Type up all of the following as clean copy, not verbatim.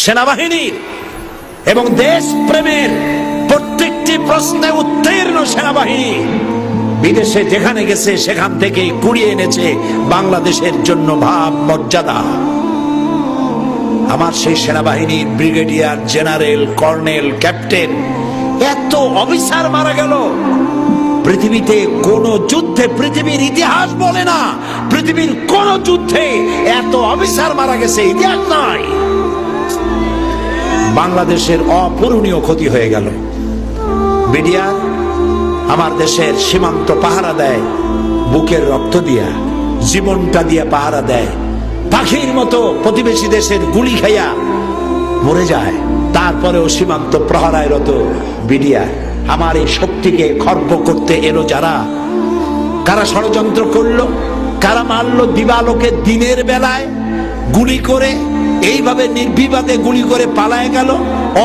সেনাবাহিনীর এবং দেশপ্রেমের প্রত্যেকটি প্রশ্নে উত্তীর্ণ সেনাবাহিনী বিদেশে যেখানে গেছে সেখান থেকে কুড়িয়ে এনেছে বাংলাদেশের জন্য ভাব মর্যাদা। আমার সেই সেনাবাহিনীর ব্রিগেডিয়ার, জেনারেল, কর্নেল, ক্যাপ্টেন, এত অফিসার মারা গেল। পৃথিবীতে কোন যুদ্ধে, পৃথিবীর ইতিহাস বলে না পৃথিবীর কোন যুদ্ধে এত অফিসার মারা গেছে, ইতিহাস নাই। বাংলাদেশের অপূরণীয় ক্ষতি হয়ে গেল। বিডিআর আমার দেশের সীমান্ত পাহারা দেয়, বুকের রক্ত দিয়া, জীবনটা দিয়া পাহারা দেয়। পাখির মতো প্রতিবেশী দেশের গুলি খাইয়া মরে যায়, তারপরেও সীমান্ত প্রহরায় রত বিডিআর। আমার এই শক্তিকে খর্ব করতে এলো যারা, কারা ষড়যন্ত্র করলো, কারা মারলো দিবালোকে দিনের বেলায় গুলি করে, এইভাবে নির্বিবাদে গুলি করে পালায় গেল,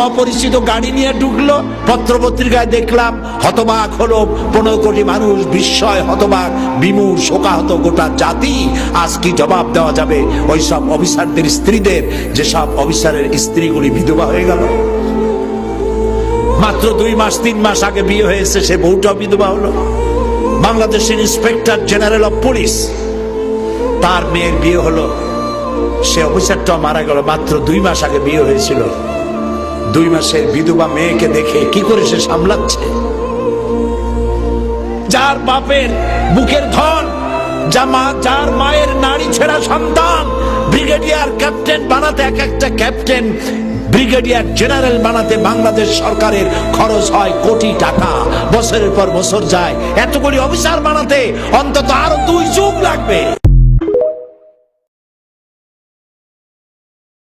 অপরিচিত গাড়ি নিয়ে ঢুকলো। পত্রপত্রিকায় দেখলাম হতবাক হলো 15 কোটি মানুষ, বিস্ময়, হতবাক, বিমূঢ়, শোকাহত গোটা জাতি। আজ কি জবাব দেওয়া যাবে ওই সব অফিসারদের স্ত্রীদের, যেসব অফিসারের স্ত্রীগুলি বিধবা হয়ে গেল? মাত্র 2 মাস 3 মাস আগে বিয়ে হয়েছে, সে বউটাও বিধবা হলো। বাংলাদেশের ইন্সপেক্টর জেনারেল অফ পুলিশ, তার মেয়ের বিয়ে হলো, সে অফিসারটাও মারা গেল। মাত্র 2 মাস আগে বিয়ে হয়েছিল। 2 মাসের বিধবা মেয়েকে দেখে কি করে সে সামলাচ্ছে? যার বাপের বুকের ধন, যার মায়ের নারী ছেঁড়া সন্তান, ব্রিগেডিয়ার ক্যাপ্টেন বানাতে, এক একটা ক্যাপ্টেন ব্রিগেডিয়ার জেনারেল বানাতে বাংলাদেশ সরকারের খরচ হয় কোটি টাকা। বছরের পর বছর যায়, এতগুলি অফিসার বানাতে অন্তত আরো 2 যুগ লাগবে।